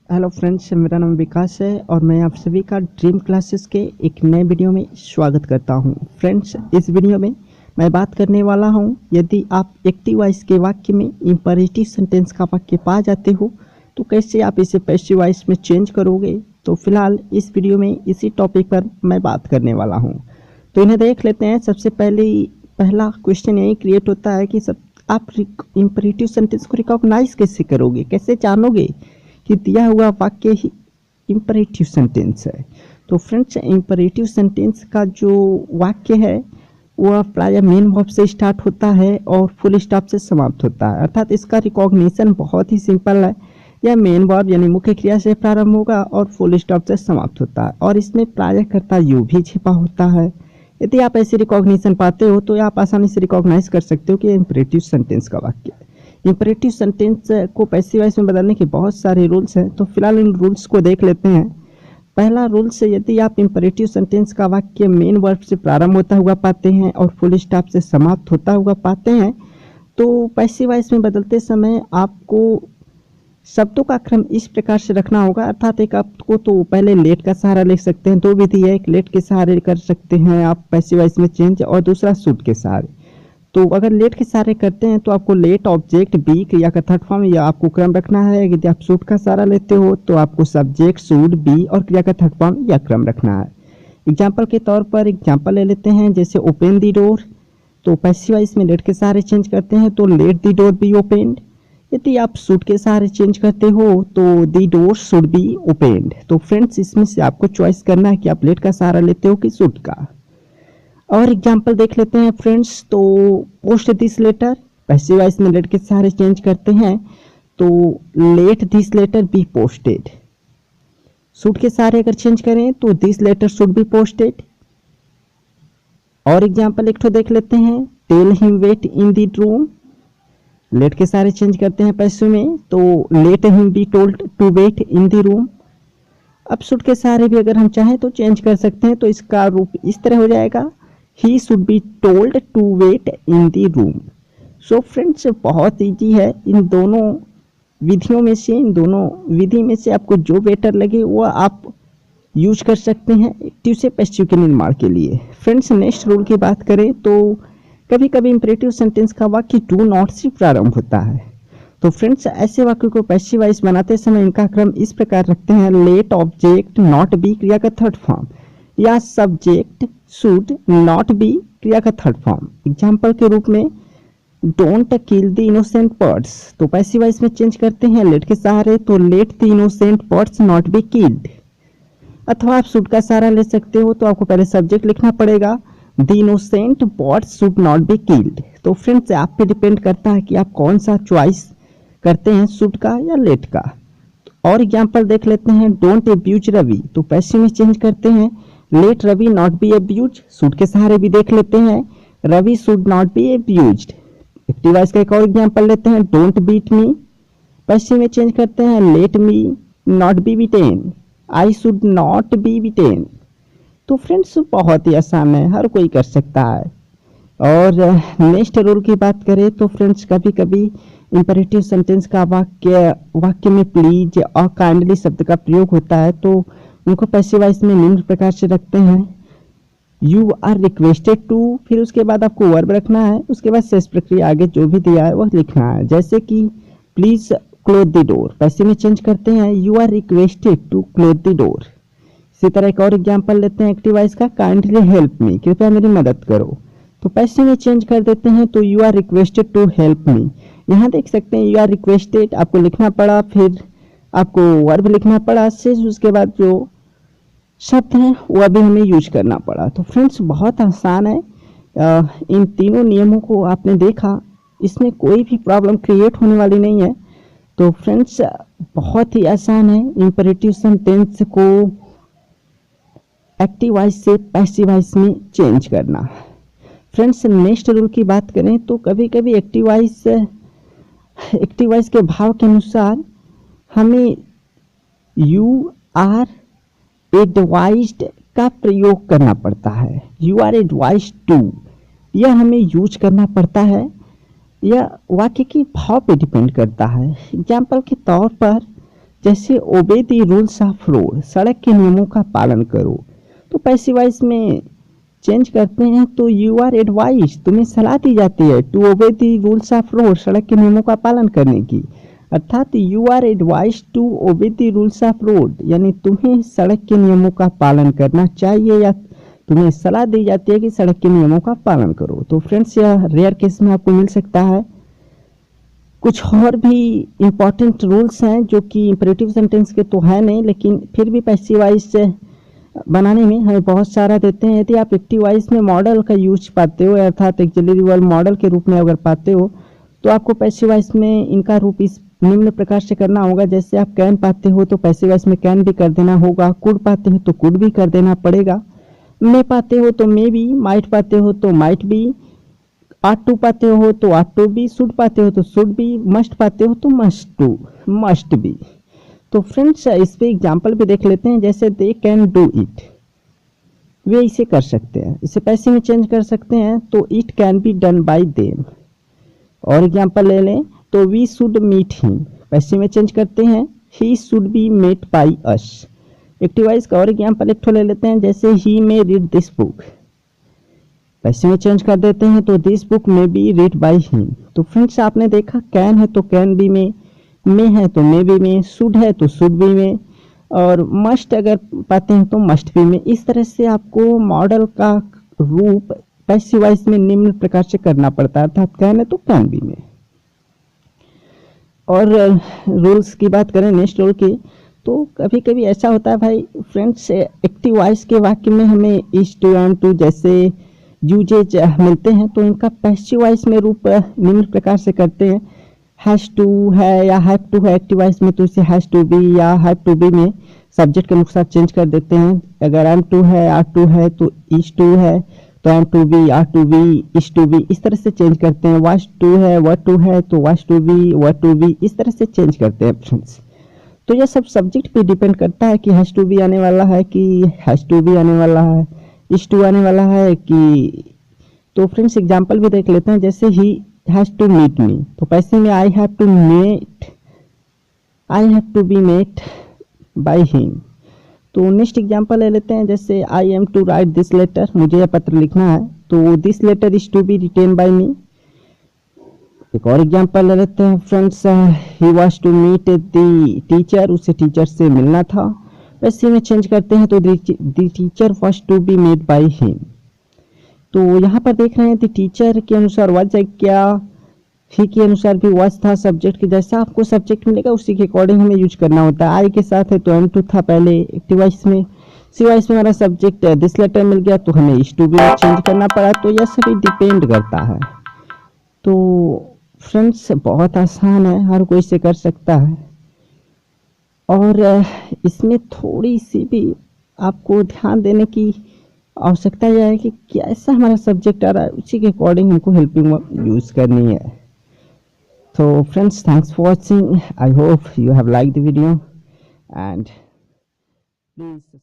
Hello friends, मेरा नाम विकास है और मैं आप सभी का ड्रीम क्लासेस के एक नए वीडियो में स्वागत करता हूं। फ्रेंड्स, इस वीडियो में मैं बात करने वाला हूं, यदि आप एक्टिव वॉइस के वाक्य में इंपरेटिव सेंटेंस का वाक्य पा जाते हो तो कैसे आप इसे पैसिव वॉइस में चेंज करोगे। तो फिलहाल इस वीडियो में इसी टॉपिक पर मैं बात करने वाला हूँ। तो इन्हें देख लेते हैं। सबसे पहला क्वेश्चन यही क्रिएट होता है कि आप इंपरेटिव सेंटेंस को रिकॉग्नाइज कैसे करोगे, कैसे जानोगे कि दिया हुआ वाक्य ही इंपरेटिव सेंटेंस है। तो फ्रेंड्स, इंपरेटिव सेंटेंस का जो वाक्य है वह प्रायः मेन वर्ब से स्टार्ट होता है और फुल स्टॉप से समाप्त होता है, अर्थात इसका रिकॉग्निशन बहुत ही सिंपल है। यह मेन वर्ब यानी मुख्य क्रिया से प्रारंभ होगा और फुल स्टॉप से समाप्त होता है और इसमें प्रायः कर्ता यू भी छिपा होता है। यदि आप ऐसे रिकॉग्निशन पाते हो तो आप आसानी से रिकॉग्नाइज कर सकते हो कि इंपरेटिव सेंटेंस का वाक्य है। इंपरेटिव सेंटेंस को पैसिव वॉइस में बदलने के बहुत सारे रूल्स हैं, तो फिलहाल इन रूल्स को देख लेते हैं। पहला रूल से, यदि आप इंपरेटिव सेंटेंस का वाक्य मेन वर्ब से प्रारंभ होता हुआ पाते हैं और फुल स्टॉप से समाप्त होता हुआ पाते हैं तो पैसिव वॉइस में बदलते समय आपको शब्दों का क्रम इस प्रकार से रखना होगा, अर्थात एक आपको तो पहले लेट का सहारा ले सकते हैं। दो विधि है, एक लेट के सहारे कर सकते हैं आप पैसिव वॉइस में चेंज और दूसरा शुड के सहारे। तो अगर लेट के सहारे करते हैं तो आपको लेट ऑब्जेक्ट बी क्रिया का थर्ड फॉर्म या आपको क्रम रखना है। यदि आप शुड का सहारा लेते हो तो आपको सब्जेक्ट शुड बी और क्रिया का थर्ड फॉर्म या क्रम रखना है। एग्जाम्पल के तौर पर एग्जाम्पल ले लेते हैं, जैसे ओपन दी डोर। तो पैसिव वॉइस में लेट के सहारे चेंज करते हैं तो let the door be opened. यदि आप शुड के सहारे चेंज करते हो तो दी डोर शुड बी ओपेंड। तो फ्रेंड्स, इसमें से आपको चॉइस करना है कि आप लेट का सहारा लेते हो कि शुड का। और एग्जाम्पल देख लेते हैं फ्रेंड्स। तो post this letter, passive voice में लेट के सहारे चेंज करते हैं तो let this letter be posted. Should के सहारे अगर चेंज करें तो this letter should be posted. और एग्जाम्पल एक तो देख लेते हैं, tell him wait in the room. Let के सहारे चेंज करते हैं पैसिव में तो let him be told to wait in the room. अब शुड के सहारे भी अगर हम चाहें तो चेंज कर सकते हैं, तो इसका रूप इस तरह हो जाएगा, he should be told to wait in the room। So friends, बहुत इजी है। इन दोनों विधियों में से, इन दोनों विधि में से आपको जो बेटर लगे वो आप यूज कर सकते हैं एक्टिव से पैसिव के निर्माण के लिए। फ्रेंड्स, नेक्स्ट रूल की बात करें तो कभी कभी इंपरेटिव सेंटेंस का वाक्य डू नॉट से प्रारंभ होता है। तो फ्रेंड्स, ऐसे वाक्य को पैसिव वॉइस बनाते समय इनका क्रम इस प्रकार रखते हैं, लेट ऑब्जेक्ट नॉट बी क्रिया का थर्ड फॉर्म या सब्जेक्ट शुड नॉट बी क्रिया का थर्ड फॉर्म। एग्जाम्पल के रूप में don't kill the innocent birds, तो पैसिव वॉइस में चेंज करते हैं लेट के सहारे तो let the innocent birds not be killed. अथवा आप शुड का सहारा ले सकते हो तो आपको पहले सब्जेक्ट लिखना पड़ेगा, the innocent birds should not be killed. तो फ्रेंड्स, आप पे डिपेंड करता है कि आप कौन सा चॉइस करते हैं, शुड का या लेट का। और एग्जाम्पल देख लेते हैं, डोंट एब्यूज रवि, तो पैसिव में चेंज करते हैं let Ravi not be abuse. Should के सहारे भी देख लेते हैं, Ravi should not be abused. Active voice का एक और एग्जांपल लेते हैं, डोंट बीट मी। पैसिव में चेंज करते हैं let me not be beaten, I should not be beaten. तो फ्रेंड्स, बहुत ही आसान है, हर कोई कर सकता है। और नेक्स्ट रूल की बात करें तो फ्रेंड्स, कभी कभी इंपरेटिव सेंटेंस का वाक्य में प्लीज और काइंडली शब्द का प्रयोग होता है, तो उनको पैसिव वॉइस में निम्न प्रकार से रखते हैं, यू आर रिक्वेस्टेड टू, फिर उसके बाद आपको वर्ब रखना है, उसके बाद शेष प्रक्रिया आगे जो भी दिया है वह लिखना है। जैसे कि please close the door, passive में चेंज करते हैं you are requested to close the door. इसी तरह एक और एग्जाम्पल लेते हैं एक्टिव वॉइस का, काइंडली हेल्प मी, कृपया मेरी मदद करो। तो पैसिव में चेंज कर देते हैं तो you are requested to help me. यहाँ देख सकते हैं यू आर रिक्वेस्टेड आपको लिखना पड़ा, फिर आपको वर्ब लिखना पड़ा, शेष उसके बाद जो शब्द हैं वह भी हमें यूज करना पड़ा। तो फ्रेंड्स, बहुत आसान है। इन तीनों नियमों को आपने देखा, इसमें कोई भी प्रॉब्लम क्रिएट होने वाली नहीं है। तो फ्रेंड्स, बहुत ही आसान है इंपरेटिव सेंटेंस को एक्टिव वॉइस से पैसिव वॉइस में चेंज करना। फ्रेंड्स, नेक्स्ट रूल की बात करें तो कभी कभी एक्टिव वॉइस के भाव के अनुसार हमें यू आर एडवाइज्ड का प्रयोग करना पड़ता है। यू आर एडवाइज्ड टू, यह हमें यूज करना पड़ता है, यह वाक्य की भाव पे डिपेंड करता है। एग्जाम्पल के तौर पर जैसे ओबे द रूल्स ऑफ रोड, सड़क के नियमों का पालन करो। तो पैसिव वॉइस में चेंज करते हैं तो यू आर एडवाइज, तुम्हें सलाह दी जाती है to obey the rules of road, सड़क के नियमों का पालन करने की। अर्थात you are advise to obey the rules of road, यानी तुम्हें सड़क के नियमों का पालन करना चाहिए या तुम्हें सलाह दी जाती है कि सड़क के नियमों का पालन करो। तो फ्रेंड्स यह रेयर केस में आपको मिल सकता है। कुछ और भी इम्पॉर्टेंट रूल्स हैं जो कि इंपरेटिव सेंटेंस के तो है नहीं, लेकिन फिर भी पैसिव वॉइस बनाने में हमें बहुत सारा देते हैं। यदि आप एक्टिव वॉइस में मॉडल का यूज पाते हो, अर्थात एक्सिलरी वर्ब मॉडल के रूप में अगर पाते हो, तो आपको पैसिव वॉइस में इनका रूप इस निम्न प्रकार से करना होगा। जैसे आप कैन पाते हो तो पैसिव वॉइस में कैन भी कर देना होगा, कुड पाते हो तो कुड भी कर देना पड़ेगा, मे पाते हो तो मे भी, माइट पाते हो तो माइट भी, आट टू पाते हो तो आट टू भी, शुड पाते हो तो शुड भी, मस्ट पाते हो तो मस्ट भी। तो फ्रेंड्स इस पे एग्जांपल भी देख लेते हैं। जैसे दे कैन डू इट, वे इसे कर सकते हैं, इसे पैसिव में चेंज कर सकते हैं तो it can be done by them. और एग्जांपल ले लें तो we should meet him, passive में चेंज करते हैं he should be met by us. Active voice का और एग्जांपल एक ले लेते हैं। जैसे he may read this book, passive में चेंज कर देते हैं तो this book may be read by him. तो फ्रेंड्स आपने देखा कैन है तो कैन बी में, मे है तो मे बी में, शुड है तो शुड बी में, और मस्ट अगर पाते हैं तो मस्ट बी में। इस तरह से आपको मॉडल का रूप पैसिव वॉइस में निम्न प्रकार से करना पड़ता है, अर्थात कैन है तो कैन बी में। और रूल्स की बात करें नेक्स्ट रूल की, तो कभी कभी ऐसा होता है भाई फ्रेंड्स, एक्टिव वॉइस के वाक्य में हमें इज टू एम टू जैसे यूजेज मिलते हैं, तो इनका पैसिव वॉइस में रूप निम्न प्रकार से करते हैं। हैज टू है या हैव टू है एक्टिव वॉइस में, तो इसे हैज टू बी या हैव टू बी में सब्जेक्ट के अनुसार चेंज कर देते हैं। अगर एम टू है आर टू है तो इज टू है तो am to be are to be is to be, इस तरह से चेंज करते हैं। वाज टू है वर टू है तो was to be were to be, इस तरह से चेंज करते हैं फ्रेंड्स। तो यह सब सब्जेक्ट पे डिपेंड करता है कि हैज टू बी आने वाला है कि हैज टू बी आने वाला है, इज टू आने वाला है कि। तो फ्रेंड्स एग्जांपल भी देख लेते हैं। जैसे he has to meet me, तो पैसे में I have to be met by him. तो नेक्स्ट एग्जांपल ले लेते हैं। जैसे I am to write this letter, मुझे यह पत्र लिखना है, तो this letter is to be written by me. एक और एग्जांपल ले लेते हैं friends, he was to meet the teacher, उसे टीचर से मिलना था, वैसे में चेंज करते हैं तो the teacher was to be met by him. तो यहाँ पर देख रहे हैं द टीचर के अनुसार वाज है क्या, ही के अनुसार भी वाज था, सब्जेक्ट के जैसा आपको सब्जेक्ट मिलेगा उसी के अकॉर्डिंग हमें यूज करना होता है। आई के साथ है तो एम टू था पहले एक्टिव वॉइस में, सी वॉइस में हमारा सब्जेक्ट दिस लेटर मिल गया तो हमें इज टू बी में चेंज करना पड़ा। तो यह सभी डिपेंड करता है। तो फ्रेंड्स बहुत आसान है, हर कोई से कर सकता है। और इसमें थोड़ी सी भी आपको ध्यान देने की आवश्यकता यह है कि कैसा हमारा सब्जेक्ट आ रहा है उसी के अकॉर्डिंग हमको हेल्पिंग वर्ब यूज करनी है। तो friends thanks for watching, I hope you have like the video and please